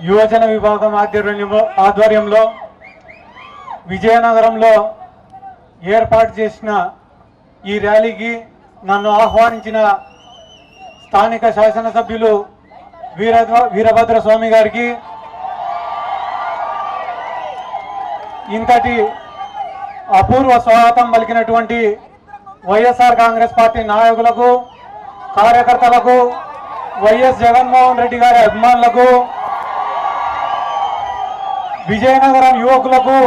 యువజన విభాగం ఆధ్వర్యంలో విజయనగరంలో ఏర్పాటు చేసిన ఈ ర్యాలీకి నన్ను ఆహ్వానించిన స్థానిక శాసనసభ్యులు వీరభద్ర స్వామి గారికి, ఇంతటి అపూర్వ స్వాగతం పలికినటువంటి వైఎస్ఆర్ కాంగ్రెస్ పార్టీ నాయకులకు, కార్యకర్తలకు, వైఎస్ జగన్మోహన్ రెడ్డి గారి అభిమానులకు, విజయనగరం యువకులకు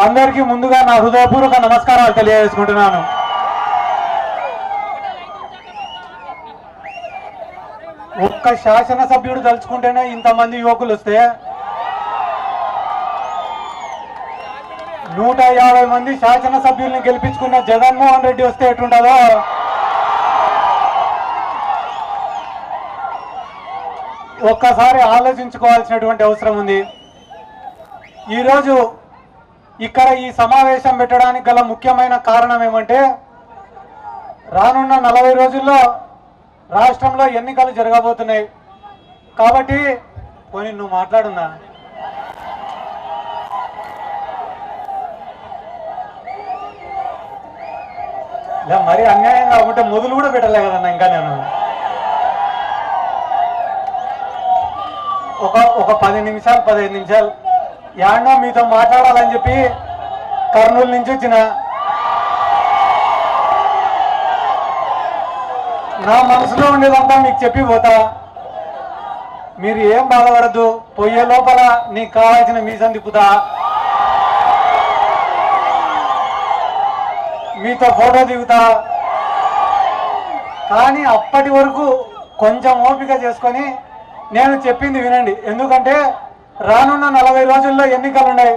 అందరికీ ముందుగా నా హృదయపూర్వక నమస్కారాలు తెలియజేసుకుంటున్నాను. ఒక్క శాసనసభ్యుడు తలుచుకుంటేనే ఇంతమంది యువకులు వస్తే 150 మంది శాసనసభ్యుల్ని గెలిపించుకున్న జగన్మోహన్ రెడ్డి వస్తే ఎట్లుంటుందో ఒక్కసారి ఆలోచించుకోవాల్సినటువంటి అవసరం ఉంది. ఈరోజు ఇక్కడ ఈ సమావేశం పెట్టడానికి గల ముఖ్యమైన కారణం ఏమంటే, రానున్న 40 రోజుల్లో రాష్ట్రంలో ఎన్నికలు జరగబోతున్నాయి. కాబట్టి పోనీ నువ్వు మాట్లాడున్నా, మరి అన్యాయం కాకుంటే మొదలు కూడా పెట్టలే కదన్నా. ఇంకా నేను ఒక 10 నిమిషాలు 15 నిమిషాలు యాడ్నో మీతో మాట్లాడాలని చెప్పి కర్నూలు నుంచి వచ్చిన. నా మనసులో ఉండేదంతా మీకు చెప్పి పోతా. మీరు ఏం బాధపడద్దు. పోయే లోపల నీకు కావాల్సిన మీసం తిప్పుతా, మీతో ఫోటో దిగుతా. కానీ అప్పటి వరకు కొంచెం ఓపిక చేసుకొని నేను చెప్పింది వినండి. ఎందుకంటే రానున్న 40 రోజుల్లో ఎన్నికలు ఉన్నాయి.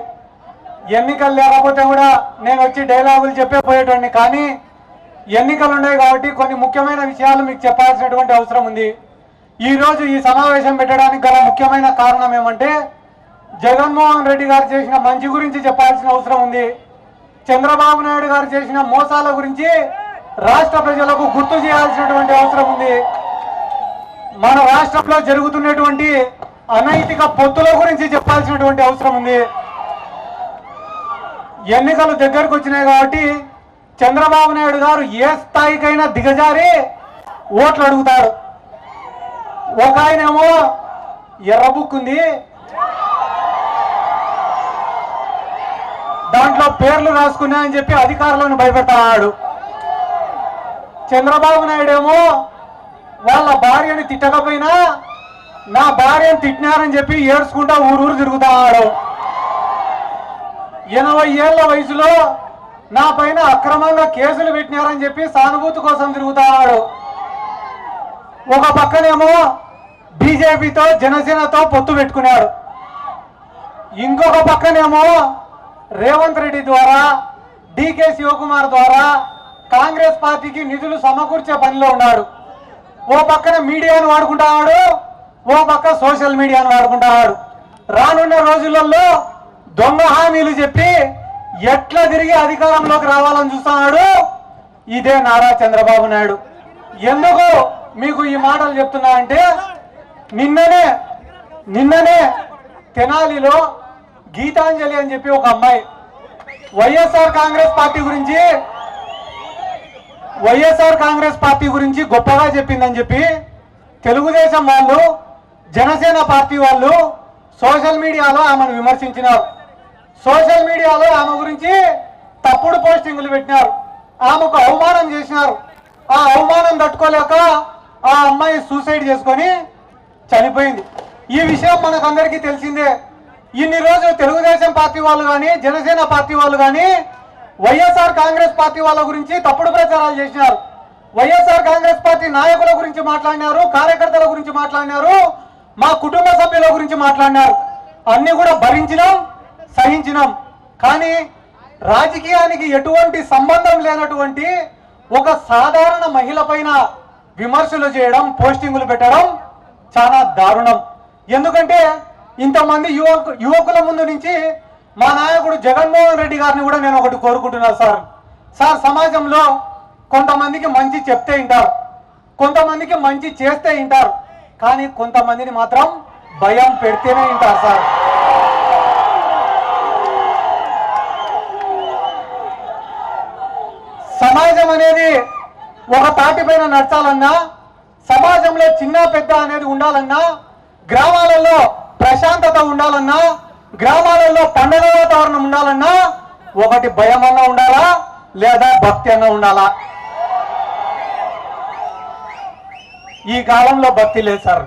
ఎన్నికలు లేకపోతే కూడా నేను వచ్చి డైలాగులు చెప్పే పోయేటోడిని. కానీ ఎన్నికలు ఉన్నాయి కాబట్టి కొన్ని ముఖ్యమైన విషయాలు మీకు చెప్పాల్సినటువంటి అవసరం ఉంది. ఈరోజు ఈ సమావేశం పెట్టడానికి గల ముఖ్యమైన కారణం ఏమంటే, జగన్మోహన్ రెడ్డి గారు చేసిన మంచి గురించి చెప్పాల్సిన అవసరం ఉంది. చంద్రబాబు నాయుడు గారు చేసిన మోసాల గురించి రాష్ట్ర ప్రజలకు గుర్తు చేయాల్సినటువంటి అవసరం ఉంది. మన రాష్ట్రంలో జరుగుతున్నటువంటి అనైతిక పొత్తుల గురించి చెప్పాల్సినటువంటి అవసరం ఉంది. ఎన్నికలు దగ్గరకు వచ్చినాయి కాబట్టి చంద్రబాబు నాయుడు గారు ఏ స్థాయికైనా దిగజారి ఓట్లు అడుగుతారు. ఒక ఆయనేమో ఎర్ర బుక్ ఉంది, దాంట్లో పేర్లు రాసుకున్నాయని చెప్పి అధికారులను భయపెడతాడు. చంద్రబాబు నాయుడు ఏమో వాళ్ళ భార్యని తిట్టకపోయినా నా భార్యను తిట్టినారని చెప్పి ఏడ్చుకుంటా ఊరూరు తిరుగుతాడు. 80 ఏళ్ల వయసులో నా పైన అక్రమంగా కేసులు పెట్టినారని చెప్పి సానుభూతి కోసం తిరుగుతాడు. ఒక పక్కనేమో బీజేపీతో జనసేనతో పొత్తు పెట్టుకున్నాడు. ఇంకొక పక్కనేమో రేవంత్ రెడ్డి ద్వారా, డీకే శివకుమార్ ద్వారా కాంగ్రెస్ పార్టీకి నిధులు సమకూర్చే పనిలో ఉన్నాడు. ఓ పక్కన మీడియాను వాడుకుంటాడు, ఓ పక్క సోషల్ మీడియాను వాడుకుంటాడు. రానున్న రోజులలో దొంగ హామీలు చెప్పి ఎట్లా తిరిగి అధికారంలోకి రావాలని చూస్తున్నాడు ఇదే నారా చంద్రబాబు నాయుడు. ఎందుకు మీకు ఈ మాటలు చెప్తున్నా అంటే, నిన్ననే తెనాలిలో గీతాంజలి అని చెప్పి ఒక అమ్మాయి వైఎస్ఆర్ కాంగ్రెస్ పార్టీ గురించి గొప్పగా చెప్పిందని చెప్పి తెలుగుదేశం వాళ్ళు, జనసేన పార్టీ వాళ్ళు సోషల్ మీడియాలో ఆమెను విమర్శించినారు. సోషల్ మీడియాలో ఆమె గురించి తప్పుడు పోస్టింగులు పెట్టినారు, ఆమెకు అవమానం చేసినారు. ఆ అవమానం తట్టుకోలేక ఆ అమ్మాయి సూసైడ్ చేసుకొని చనిపోయింది. ఈ విషయం మనకందరికీ తెలిసిందే. ఇన్ని రోజులు తెలుగుదేశం పార్టీ వాళ్ళు కానీ, జనసేన పార్టీ వాళ్ళు కానీ వైఎస్ఆర్ కాంగ్రెస్ పార్టీ వాళ్ళ గురించి తప్పుడు ప్రచారాలు చేసినారు. వైఎస్ఆర్ కాంగ్రెస్ పార్టీ నాయకుల గురించి మాట్లాడినారు, కార్యకర్తల గురించి మాట్లాడినారు, మా కుటుంబ సభ్యుల గురించి మాట్లాడినారు. అన్ని కూడా భరించినాం, సహించినాం. కానీ రాజకీయానికి ఎటువంటి సంబంధం లేనటువంటి ఒక సాధారణ మహిళ పైన విమర్శలు చేయడం, పోస్టింగులు పెట్టడం చాలా దారుణం. ఎందుకంటే ఇంతమంది యువకుల ముందు నుంచి మా నాయకుడు జగన్మోహన్ రెడ్డి గారిని కూడా నేను ఒకటి కోరుకుంటున్నాను. సార్ సమాజంలో కొంతమందికి మంచి చెప్తే వింటారు, కొంతమందికి మంచి చేస్తే వింటారు. కానీ కొంతమందిని మాత్రం భయం పెడితేనే వింటారు సార్. సమాజం అనేది ఒక తాటిపైన నడచాలన్నా, సమాజంలో చిన్న పెద్ద అనేది ఉండాలన్నా, గ్రామాలలో ప్రశాంతత ఉండాలన్నా, గ్రామాలలో పండుగ వాతావరణం ఉండాలన్నా ఒకటి భయం అన్నా ఉండాలా లేదా భక్తి అన్నా ఉండాలా. ఈ కాలంలో భక్తి లేదు సార్.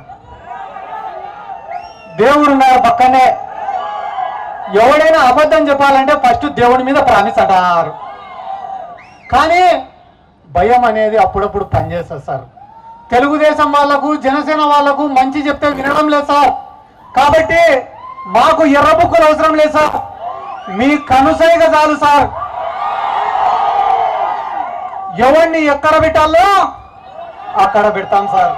దేవుడు ఉన్నారు పక్కనే. ఎవడైనా అబద్ధం చెప్పాలంటే ఫస్ట్ దేవుడి మీద ప్రామిస్ అంటారు. కానీ భయం అనేది అప్పుడప్పుడు పనిచేస్తుంది సార్. తెలుగుదేశం వాళ్లకు, జనసేన వాళ్లకు మంచి చెప్తే వినడం లేదు సార్. కాబట్టి మాకు ఎర్ర బుక్కులు అవసరం లేదు సార్, మీ కనుసైగ చాలు సార్. ఎవరిని ఎక్కడ పెట్టాలో అక్కడ పెడతాం సార్.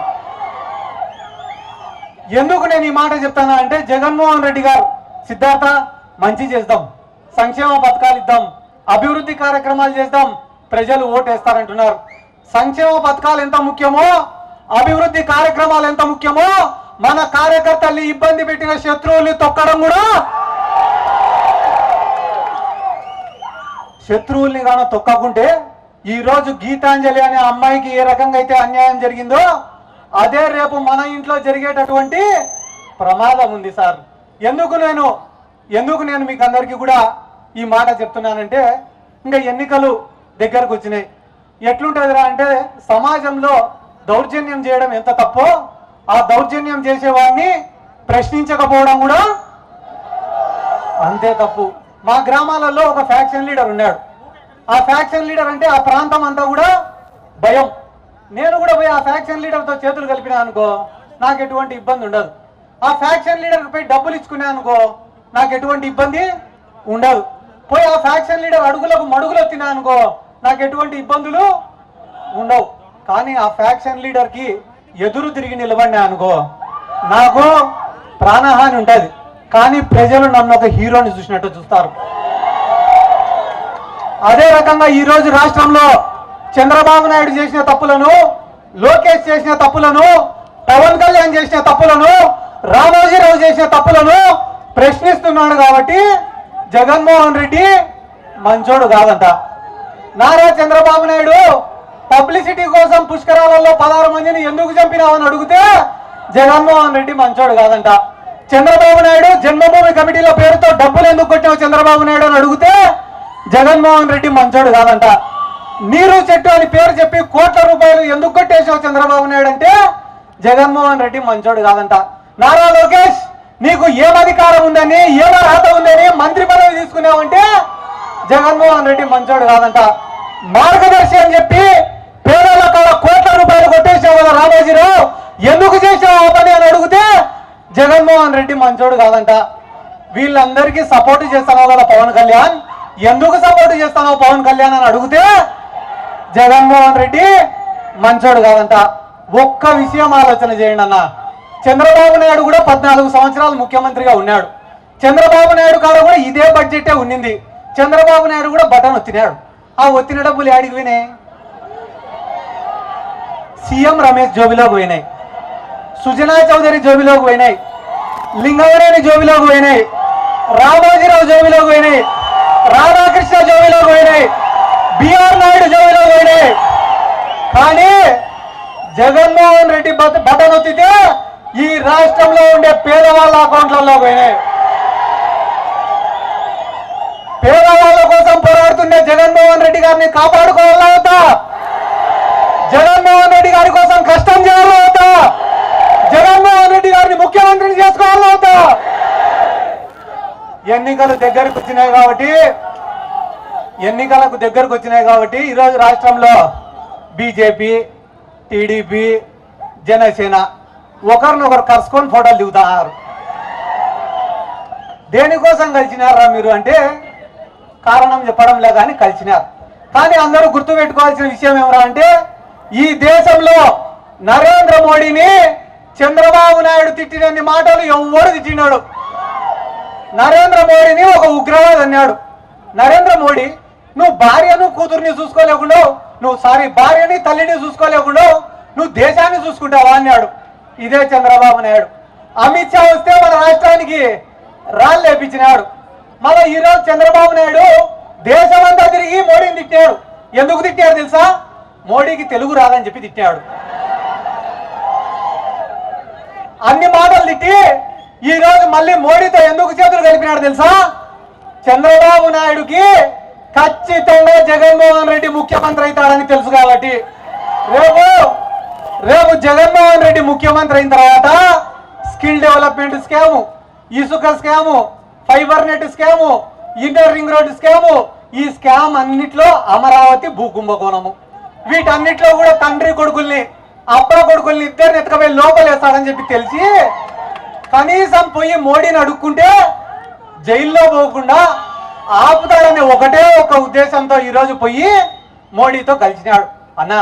ఎందుకు నేను ఈ మాట చెప్తానా అంటే, జగన్మోహన్ రెడ్డి గారు సిద్ధార్థ మంచి చేద్దాం, సంక్షేమ పథకాలు ఇద్దాం, అభివృద్ధి కార్యక్రమాలు చేద్దాం, ప్రజలు ఓటేస్తారంటున్నారు. సంక్షేమ పథకాలు ఎంత ముఖ్యమో, అభివృద్ధి కార్యక్రమాలు ఎంత ముఖ్యమో, మన కార్యకర్తల్ని ఇబ్బంది పెట్టిన శత్రువుల్ని తొక్కడం కూడా, శత్రువుల్ని గాన తొక్కకుంటే ఈ రోజు గీతాంజలి అనే అమ్మాయికి ఏ రకంగా అయితే అన్యాయం జరిగిందో అదే రేపు మన ఇంట్లో జరిగేటటువంటి ప్రమాదం ఉంది సార్. ఎందుకు నేను మీకు అందరికీ కూడా ఈ మాట చెప్తున్నానంటే, ఇంకా ఎన్నికలు దగ్గరకు వచ్చినాయి. ఎట్లుంటుందిరా అంటే, సమాజంలో దౌర్జన్యం చేయడం ఎంత తప్పో ఆ దౌర్జన్యం చేసేవాడిని ప్రశ్నించకపోవడం కూడా అంతే తప్పు. మా గ్రామాలలో ఒక ఫ్యాక్షన్ లీడర్ ఉన్నాడు. ఆ ఫ్యాక్షన్ లీడర్ అంటే ఆ ప్రాంతం అంతా కూడా భయం. నేను కూడా పోయి ఆ ఫ్యాక్షన్ లీడర్తో చేతులు కలిపినా అనుకో నాకు ఎటువంటి ఇబ్బంది ఉండదు. ఆ ఫ్యాక్షన్ లీడర్కి పోయి డబ్బులు ఇచ్చుకున్నా అనుకో నాకు ఎటువంటి ఇబ్బంది ఉండదు. పోయి ఆ ఫ్యాక్షన్ లీడర్ అడుగులకు మడుగులు వచ్చినా అనుకో నాకు ఎటువంటి ఇబ్బందులు ఉండవు. కానీ ఆ ఫ్యాక్షన్ లీడర్కి ఎదురు తిరిగి నిలబడినా అనుకో నాకు ప్రాణహాని ఉంటుంది. కానీ ప్రజలు నన్ను ఒక హీరోని చూసినట్టు చూస్తారు. అదే రకంగా ఈరోజు రాష్ట్రంలో చంద్రబాబు నాయుడు చేసిన తప్పులను, లోకేష్ చేసిన తప్పులను, పవన్ కళ్యాణ్ చేసిన తప్పులను, రామోజీరావు చేసిన తప్పులను ప్రశ్నిస్తున్నాడు. కాబట్టి జగన్మోహన్ రెడ్డి మంచోడు కాదంట. నారా చంద్రబాబు నాయుడు పబ్లిసిటీ కోసం పుష్కరాలలో 16 మందిని ఎందుకు చంపినావని అడిగితే జగన్మోహన్ రెడ్డి మంచోడు కాదంట. చంద్రబాబు నాయుడు జన్మభూమి కమిటీల పేరుతో డబ్బులు ఎందుకు కొట్టావు చంద్రబాబు నాయుడు అని అడిగితే జగన్మోహన్ రెడ్డి మంచోడు కాదంట. నీరు చెట్టు అని పేరు చెప్పి కోట్ల రూపాయలు ఎందుకు కొట్టేసావు చంద్రబాబు నాయుడు అంటే జగన్మోహన్ రెడ్డి మంచోడు కాదంట. నారా లోకేష్ నీకు ఏం అధికారం ఉందని, ఏం అర్హత ఉందని మంత్రి పదవి తీసుకున్నావంటే జగన్మోహన్ రెడ్డి మంచోడు కాదంట. మార్గదర్శి అని చెప్పి పేదల కాడ కోట్ల రూపాయలు కొట్టేసావు కదా రామోజీరావు, ఎందుకు చేసావు ఆ పని అని అడిగితే జగన్మోహన్ రెడ్డి మంచోడు కాదంట. వీళ్ళందరికీ సపోర్ట్ చేస్తావు కదా పవన్ కళ్యాణ్, ఎందుకు సపోర్ట్ చేస్తావు పవన్ కళ్యాణ్ అని అడిగితే జగన్మోహన్ రెడ్డి మంచోడు కాదంట. ఒక్క విషయం ఆలోచన చేయండి అన్న, చంద్రబాబు నాయుడు కూడా 14 సంవత్సరాలు ముఖ్యమంత్రిగా ఉన్నాడు. చంద్రబాబు నాయుడు కాడ కూడా ఇదే బడ్జెటే ఉన్నింది. చంద్రబాబు నాయుడు కూడా బటన్ ఒత్తినాడు. ఆ ఒత్తిన డబ్బులు ఏడికి పోయినాయి? సీఎం రమేష్ జోబిలోకి పోయినాయి, సుజనా చౌదరి జోబిలోకి పోయినాయి, లింగవరేణి జోబిలోకి పోయినాయి, రామోజీరావు జోబిలోకి పోయినాయి, రాధాకృష్ణ జోబిలోకి పోయినాయి, బిఆర్ నాయుడు జోబిలోకి పోయినాయి. కానీ జగన్మోహన్ రెడ్డి బటన్ ఒత్తితే ఈ రాష్ట్రంలో ఉండే పేదవాళ్ళ అకౌంట్లలో పోయినాయి. పేదవాళ్ళ కోసం పోరాడుతుండే జగన్మోహన్ రెడ్డి గారిని కాపాడుకోవాలా అవుతా? జగన్మోహన్ రెడ్డి గారి కోసం కష్టం చేయాలా అవుతా? జగన్మోహన్ రెడ్డి గారిని ముఖ్యమంత్రిని చేసుకోవాలా అవుతా? ఎన్నికలకు దగ్గరకు వచ్చినాయి కాబట్టి ఈరోజు రాష్ట్రంలో బీజేపీ, టీడీపీ, జనసేన ఒకరినొకరు కలుసుకొని ఫోటోలు దిగుతున్నారు. దేనికోసం కలిసినారా మీరు అంటే కారణం చెప్పడంలే కానీ కలిసినారు. కానీ అందరూ గుర్తుపెట్టుకోవాల్సిన విషయం ఏమరా అంటే, ఈ దేశంలో నరేంద్ర మోడీని చంద్రబాబు నాయుడు తిట్టినన్ని మాటలు ఎవరు తిట్టినాడు? నరేంద్ర మోడీని ఒక ఉగ్రవాది అన్నాడు. నరేంద్ర మోడీ నువ్వు భార్యను కూతుర్ని చూసుకోలేకుండా, భార్యని తల్లిని చూసుకోలేకుండా నువ్వు దేశాన్ని చూసుకుంటావా అన్నాడు. ఇదే చంద్రబాబు నాయుడు. అమిత్ షా వస్తే మన రాష్ట్రానికి రాళ్ళు లేపించినాడు. మళ్ళీ ఈరోజు చంద్రబాబు నాయుడు దేశమంతా తిరిగి మోడీని తిట్టాడు. ఎందుకు తిట్టాడు తెలుసా? మోడీకి తెలుగు రాదని చెప్పి తిట్టాడు. అన్ని మాటలు తిట్టి ఈరోజు మళ్ళీ మోడీతో ఎందుకు చేతులు కలిపినాడు తెలుసా? చంద్రబాబు నాయుడుకి ఖచ్చితంగా జగన్మోహన్ రెడ్డి ముఖ్యమంత్రి అవుతాడని తెలుసు కాబట్టి రేపు జగన్మోహన్ రెడ్డి ముఖ్యమంత్రి అయిన తర్వాత స్కిల్ డెవలప్మెంట్ స్కాము, ఇసుక scam, fibre net scam, inter ring road scam, ఈ స్కామ్ అన్నిట్లో అమరావతి భూకుంభకోణము, వీటన్నిట్లో కూడా తండ్రి కొడుకుల్ని అబ్బా కొడుకుల్ని ఇద్దరిని ఎత్తుకపోయి లోపలేస్తాడని చెప్పి తెలిసి కనీసం పోయి మోడీని అడుక్కుంటే జైల్లో పోకుండా ఆపుతాడనే ఒకటే ఒక్క ఉద్దేశంతో ఈరోజు పోయి మోడీతో కలిసినాడు. అన్న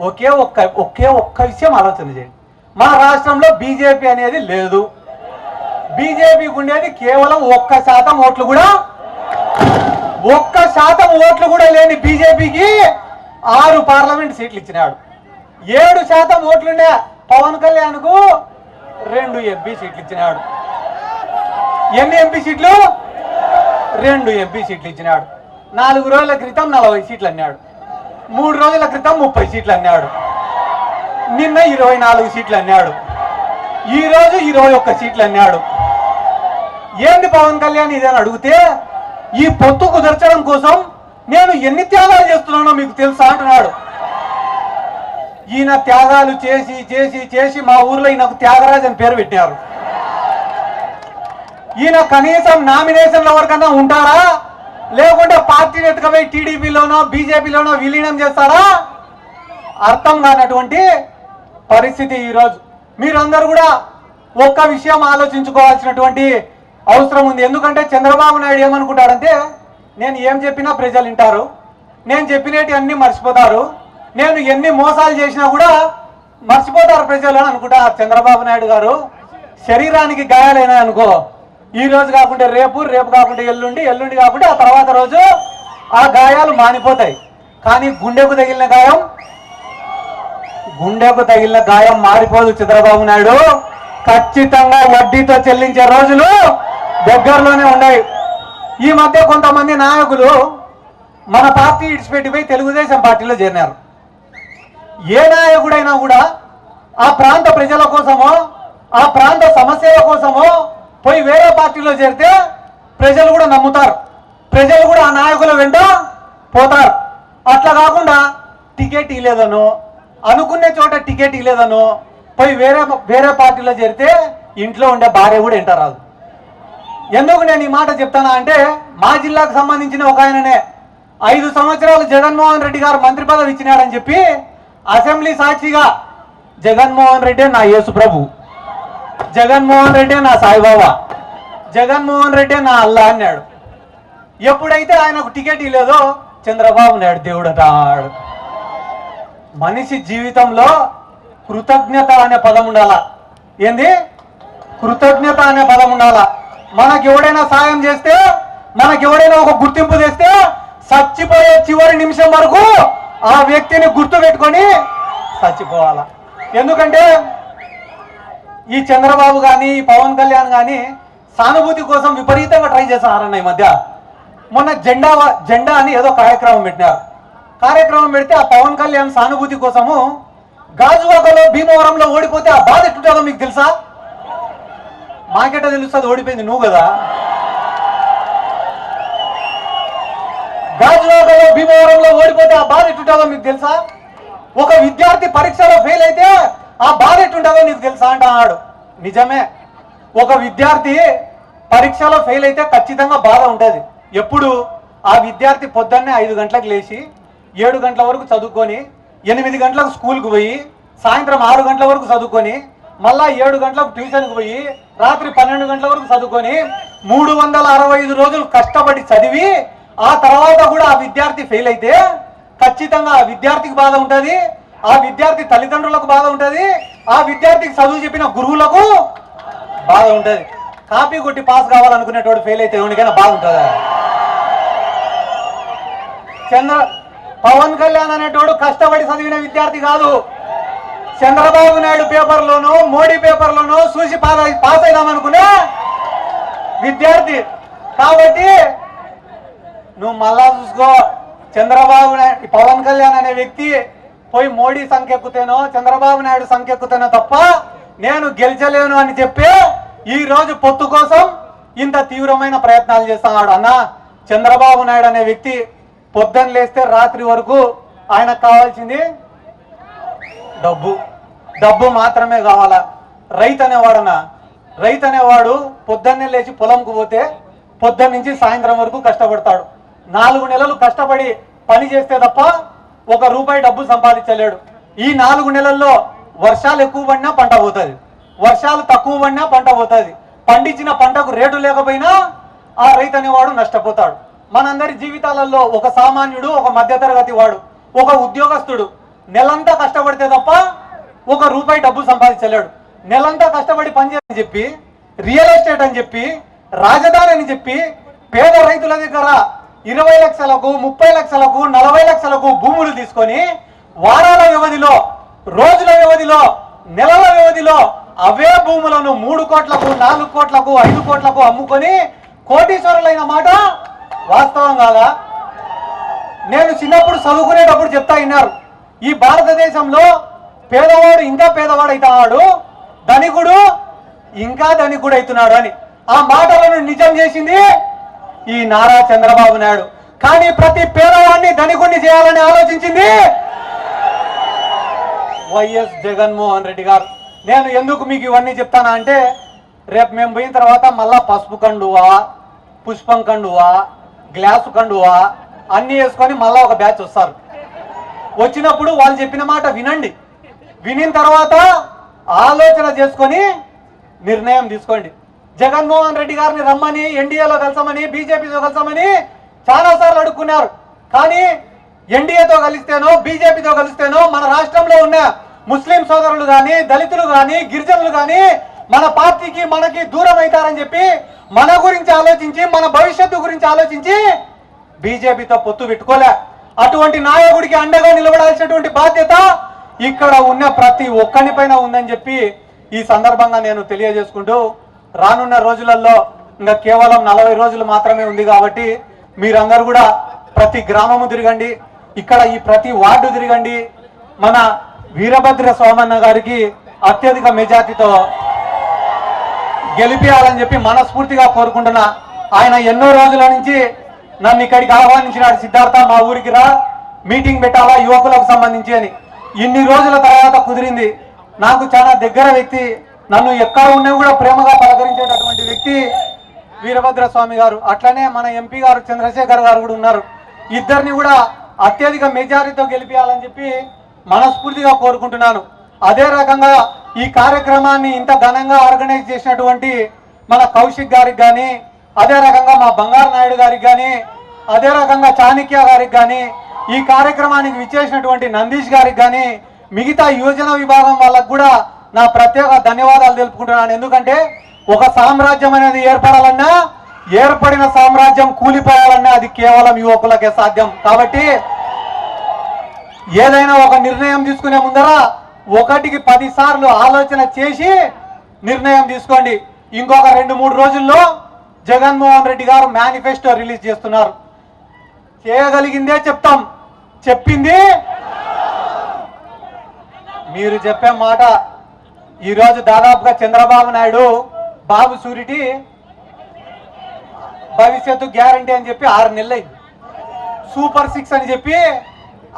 ఒకే ఒక్క విషయం ఆలోచన చేయండి. మా రాష్ట్రంలో బీజేపీ అనేది లేదు. బీజేపీకి ఉండేది కేవలం 1% ఓట్లు కూడా 1% ఓట్లు కూడా లేని బీజేపీకి 6 పార్లమెంట్ సీట్లు ఇచ్చినాడు. 7% ఓట్లుండే పవన్ కళ్యాణ్ కు 2 ఎంపీ సీట్లు ఇచ్చినాడు. ఎన్ని ఎంపీ సీట్లు? 2 ఎంపీ సీట్లు ఇచ్చినాడు. 4 రోజుల క్రితం 40 సీట్లు అన్నాడు. 3 రోజుల క్రితం 30 సీట్లు అన్నాడు. నిన్న 24 సీట్లు అన్నాడు. ఈ రోజు 21 సీట్లు అన్నాడు. ఏంది పవన్ కళ్యాణ్ ఇదని అడిగితే ఈ పొత్తు కుదర్చడం కోసం నేను ఎన్ని త్యాగాలు చేస్తున్నానో మీకు తెలుసా అంటున్నాడు. ఈయన త్యాగాలు చేసి చేసి చేసి మా ఊర్లో ఈయనకు త్యాగరాజ్ అని పేరు పెట్టారు. ఈయన కనీసం నామినేషన్ల వరకన్నా ఉంటారా, లేకుంటే పార్టీని ఎత్తుకపోయి టీడీపీలోనో బీజేపీలోనో విలీనం చేస్తారా? అర్థం కానటువంటి పరిస్థితి ఈరోజు. మీరందరూ కూడా ఒక్క విషయం ఆలోచించుకోవాల్సినటువంటి అవసరం ఉంది. ఎందుకంటే చంద్రబాబు నాయుడు ఏమనుకుంటాడంటే నేను ఏం చెప్పినా ప్రజలు వింటారు, నేను చెప్పినవి అన్ని మర్చిపోతారు, నేను ఎన్ని మోసాలు చేసినా కూడా మర్చిపోతారు ప్రజలు అని అనుకుంటారు. చంద్రబాబు నాయుడు గారు శరీరానికి గాయాలైనా అనుకో, ఈ రోజు కాకుంటే రేపు, రేపు కాకుంటే ఎల్లుండి, ఎల్లుండి కాకుంటే ఆ తర్వాత రోజు ఆ గాయాలు మానిపోతాయి. కానీ గుండెకు తగిలిన గాయం మారిపోదు. చంద్రబాబు నాయుడు ఖచ్చితంగా వడ్డీతో చెల్లించే రోజులు దగ్గరలోనే ఉన్నాయి. ఈ మధ్య కొంతమంది నాయకులు మన పార్టీ ఇడిచిపెట్టిపోయి తెలుగుదేశం పార్టీలో చేరినారు. ఏ నాయకుడైనా కూడా ఆ ప్రాంత ప్రజల కోసమో ఆ ప్రాంత సమస్యల కోసమో పోయి వేరే పార్టీలో చేరితే ప్రజలు కూడా నమ్ముతారు, ప్రజలు కూడా ఆ నాయకుల వెంట పోతారు. అట్లా కాకుండా టికెట్ ఇవ్వలేదనో, అనుకునే చోట టికెట్ ఇవ్వలేదనో పోయి వేరే పార్టీలో చేరితే ఇంట్లో ఉండే భార్య కూడా వింటారాదు. ఎందుకు నేను ఈ మాట చెప్తానా అంటే మా జిల్లాకు సంబంధించిన ఒక ఆయననే 5 సంవత్సరాలు జగన్మోహన్ రెడ్డి గారు మంత్రి పదవి ఇచ్చినాడని చెప్పి అసెంబ్లీ సాక్షిగా జగన్మోహన్ రెడ్డి నా యేసు ప్రభు, జగన్మోహన్ రెడ్డి నా సాయిబాబా, జగన్మోహన్ రెడ్డి నా అల్లా అన్నాడు. ఎప్పుడైతే ఆయనకు టికెట్ ఇవ్వలేదో చంద్రబాబు నాయుడు దేవుడు అన్నాడు. మనిషి జీవితంలో కృతజ్ఞత అనే పదం ఉండాలా. ఏంది? కృతజ్ఞత అనే పదం ఉండాలా. మనకి ఎవడైనా సాయం చేస్తే, మనకి ఎవడైనా ఒక గుర్తింపు తెస్తే చచ్చిపోయే చివరి నిమిషం వరకు ఆ వ్యక్తిని గుర్తు పెట్టుకొని చచ్చిపోవాలా. ఎందుకంటే ఈ చంద్రబాబు కానీ ఈ పవన్ కళ్యాణ్ కానీ సానుభూతి కోసం విపరీతంగా ట్రై చేస్తున్నారన్న. ఈ మధ్య మొన్న జెండా అని ఏదో కార్యక్రమం పెట్టినారు. కార్యక్రమం పెడితే ఆ పవన్ కళ్యాణ్ సానుభూతి కోసము గాజువాకలో భీమవరంలో ఓడిపోతే ఆ బాధ ఎట్టుంటుందో మీకు తెలుసా? మాకెట తెలుస్తుంది, ఓడిపోయింది నువ్వు కదా. గాజువాకలో భీమవరంలో ఓడిపోతే ఆ బాధ ఎట్టుంటుందో మీకు తెలుసా? ఒక విద్యార్థి పరీక్షలో ఫెయిల్ అయితే ఆ బాధ ఎట్టుంటుందో నీకు తెలుసా అంటున్నాడు. నిజమే, ఒక విద్యార్థి పరీక్షలో ఫెయిల్ అయితే ఖచ్చితంగా బాధ ఉంటుంది. ఎప్పుడు? ఆ విద్యార్థి పొద్దున్నే 5 గంటలకు లేచి 7 గంటల వరకు చదువుకొని 8 గంటలకు స్కూల్కి పోయి సాయంత్రం 6 గంటల వరకు చదువుకొని మళ్ళా 7 గంటలకు ట్యూషన్కి పోయి రాత్రి 12 గంటల వరకు చదువుకొని 365 రోజులు కష్టపడి చదివి ఆ తర్వాత కూడా ఆ విద్యార్థి ఫెయిల్ అయితే ఖచ్చితంగా ఆ విద్యార్థికి బాధ ఉంటుంది, ఆ విద్యార్థి తల్లిదండ్రులకు బాధ ఉంటుంది, ఆ విద్యార్థికి చదువు చెప్పిన గురువులకు బాధ ఉంటుంది. కాపీ కొట్టి పాస్ కావాలనుకునేటోడు ఫెయిల్ అయితే ఎవరికైనా బాధ ఉంటుందా? పవన్ కళ్యాణ్ అనేటోడు కష్టపడి చదివిన విద్యార్థి కాదు, చంద్రబాబు నాయుడు పేపర్లోనూ మోడీ పేపర్లోనూ చూసి పాస్ అయిదామనుకునే విద్యార్థి. కాబట్టి నువ్వు మళ్ళా చూసుకో. చంద్రబాబు నాయుడు, పవన్ కళ్యాణ్ అనే వ్యక్తి పోయి మోడీ సంఖ్య ఎక్కుతేనో చంద్రబాబు నాయుడు సంఖ్య ఎక్కుతేనో తప్ప నేను గెలిచలేను అని చెప్పి ఈ రోజు పొత్తు కోసం ఇంత తీవ్రమైన ప్రయత్నాలు చేస్తున్నాడు. అన్న, చంద్రబాబు నాయుడు అనే వ్యక్తి పొద్దున్న లేస్తే రాత్రి వరకు ఆయనకు కావాల్సింది డబ్బు మాత్రమే కావాలా. రైతు అనేవాడన్నా, రైతు అనేవాడు పొద్దున్నే లేచి పొలంకు పోతే పొద్దున్న నుంచి సాయంత్రం వరకు కష్టపడతాడు. 4 నెలలు కష్టపడి పని చేస్తే తప్ప ₹1 డబ్బు సంపాదించలేడు. ఈ 4 నెలల్లో వర్షాలు ఎక్కువ పడినా పంట పోతుంది, వర్షాలు తక్కువ పడినా పంట పోతుంది. పండించిన పంటకు రేటు లేకపోయినా ఆ రైతు అనేవాడు నష్టపోతాడు. మనందరి జీవితాలలో ఒక సామాన్యుడు, ఒక మధ్యతరగతి వాడు, ఒక ఉద్యోగస్తుడు నెలంతా కష్టపడితే తప్ప ₹1 డబ్బు సంపాదించలేడు. నెలంతా కష్టపడి పనిచేయని చెప్పి, రియల్ ఎస్టేట్ అని చెప్పి, రాజధాని అని చెప్పి పేద రైతుల దగ్గర 20 లక్షలకు, 30 లక్షలకు, 40 లక్షలకు భూములు తీసుకొని వారాల వ్యవధిలో, రోజుల వ్యవధిలో, నెలల వ్యవధిలో అవే భూములను 3 కోట్లకు, 4 కోట్లకు, 5 కోట్లకు అమ్ముకొని కోటీశ్వరులైన మాట వాస్తవం కాదా? నేను చిన్నప్పుడు చదువుకునేటప్పుడు చెప్తా విన్నారు, ఈ భారతదేశంలో పేదవాడు ఇంకా పేదవాడు అవుతున్నాడు, ధనికుడు ఇంకా ధనికుడు అవుతున్నాడు అని. ఆ మాటలను నిజం చేసింది ఈ నారా చంద్రబాబు నాయుడు. కానీ ప్రతి పేదవాడిని ధనికుడిని చేయాలని ఆలోచించింది వైఎస్ జగన్మోహన్ రెడ్డి గారు. నేను ఎందుకు మీకు ఇవన్నీ చెప్తానా అంటే, రేపు మేము పోయిన తర్వాత మళ్ళా పసుపు కండువా, పుష్పం కండువా, గ్లాసు కండువా అన్నీ వేసుకొని మళ్ళా ఒక బ్యాచ్ వస్తారు. వచ్చినప్పుడు వాళ్ళు చెప్పిన మాట వినండి, వినిన తర్వాత ఆలోచన చేసుకొని నిర్ణయం తీసుకోండి. జగన్మోహన్ రెడ్డి గారిని రమ్మని, ఎన్డీఏలో కలిసామని, బీజేపీతో కలిసామని చాలాసార్లు అడుక్కున్నారు. కానీ ఎన్డీఏతో కలిస్తేనో బీజేపీతో కలిస్తేనో మన రాష్ట్రంలో ఉన్న ముస్లిం సోదరులు కానీ, దళితులు కానీ, గిరిజనులు కానీ మన పార్టీకి మనకి దూరం అవుతారని చెప్పి మన గురించి ఆలోచించి, మన భవిష్యత్తు గురించి ఆలోచించి బీజేపీతో పొత్తు పెట్టుకోలే. అటువంటి నాయకుడికి అండగా నిలబడాల్సినటువంటి బాధ్యత ఇక్కడ ఉన్న ప్రతి ఒక్కరిపైన ఉందని చెప్పి ఈ సందర్భంగా నేను తెలియజేసుకుంటూ, రానున్న రోజులలో ఇంకా కేవలం 40 రోజులు మాత్రమే ఉంది కాబట్టి మీరందరూ కూడా ప్రతి గ్రామము తిరగండి, ఇక్కడ ఈ ప్రతి వార్డు తిరగండి. మన వీరభద్ర సోమన్న గారికి అత్యధిక మెజార్టీతో గెలిపియాలని చెప్పి మనస్ఫూర్తిగా కోరుకుంటున్నా. ఆయన ఎన్నో రోజుల నుంచి నన్ను ఇక్కడికి ఆహ్వానించినాడు, సిద్ధార్థ మా ఊరికి రా, మీటింగ్ పెట్టాలా యువకులకు సంబంధించి అని. ఇన్ని రోజుల తర్వాత కుదిరింది. నాకు చాలా దగ్గర వ్యక్తి, నన్ను ఎక్కడ ఉన్నా కూడా ప్రేమగా పలకరించేటటువంటి వ్యక్తి వీరభద్ర స్వామి గారు. అట్లనే మన ఎంపీ గారు చంద్రశేఖర్ గారు కూడా ఉన్నారు. ఇద్దరిని కూడా అత్యధిక మెజారిటీతో గెలిపించాలని చెప్పి మనస్ఫూర్తిగా కోరుకుంటున్నాను. అదే రకంగా ఈ కార్యక్రమాన్ని ఇంత ఘనంగా ఆర్గనైజ్ చేసినటువంటి మన కౌశిక్ గారికి కానీ, అదే రకంగా మా బంగారు నాయుడు గారికి కానీ, అదే రకంగా చాణక్య గారికి కానీ, ఈ కార్యక్రమానికి విచ్చేసినటువంటి నందీష్ గారికి కానీ, మిగతా యువజన విభాగం వాళ్ళకు కూడా నా ప్రత్యేక ధన్యవాదాలు తెలుపుకుంటున్నాను. ఎందుకంటే ఒక సామ్రాజ్యం అనేది ఏర్పడాలన్నా, ఏర్పడిన సామ్రాజ్యం కూలిపోవాలన్నా అది కేవలం యువకులకే సాధ్యం. కాబట్టి ఏదైనా ఒక నిర్ణయం తీసుకునే ముందర 1కి 10 సార్లు ఆలోచన చేసి నిర్ణయం తీసుకోండి. ఇంకొక 2-3 రోజుల్లో జగన్మోహన్ రెడ్డి గారు మేనిఫెస్టో రిలీజ్ చేస్తున్నారు. చేయగలిగిందే చెప్తాం, చెప్పింది మీరు చెప్పే మాట. ఈరోజు దాదాపుగా చంద్రబాబు నాయుడు బాబు సూరిటీ భవిష్యత్తు గ్యారంటీ అని చెప్పి 6 నెలలైంది, సూపర్ 6 అని చెప్పి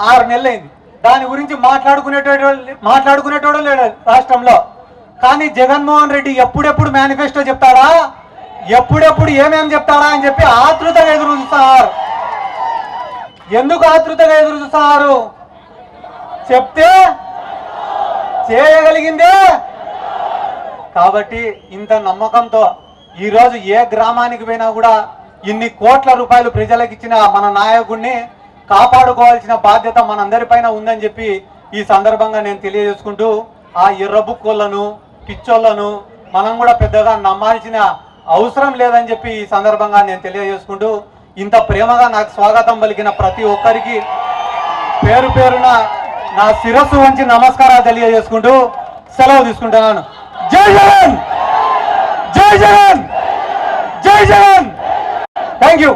6 నెలలైంది. దాని గురించి మాట్లాడుకునేటోడు లేడు రాష్ట్రంలో. కానీ జగన్మోహన్ రెడ్డి ఎప్పుడెప్పుడు మేనిఫెస్టో చెప్తాడా, ఎప్పుడెప్పుడు ఏమేం చెప్తాడా అని చెప్పి ఆతృతగా ఎదురు చూస్తున్నారు. ఎందుకు ఆతృతగా ఎదురు చూస్తున్నారు? చెప్తే చేయగలిగిందే. కాబట్టి ఇంత నమ్మకంతో ఈరోజు ఏ గ్రామానికి పోయినా కూడా ఇన్ని కోట్ల రూపాయలు ప్రజలకు ఇచ్చిన మన నాయకుడిని కాపాడుకోవాల్సిన బాధ్యత మనందరిపైన ఉందని చెప్పి ఈ సందర్భంగా నేను తెలియజేసుకుంటూ, ఆ ఎర్రబుక్కోళ్లను, పిచ్చోళ్లను మనం కూడా పెద్దగా నమ్మాల్సిన అవసరం లేదని చెప్పి ఈ సందర్భంగా నేను తెలియజేసుకుంటూ, ఇంత ప్రేమగా నాకు స్వాగతం పలికిన ప్రతి ఒక్కరికి పేరు పేరున నా శిరస్సు వంచి నమస్కారాలు తెలియజేసుకుంటూ సెలవు తీసుకుంటున్నాను. జై జగన్, జై జగన్, జై జగన్. Thank you.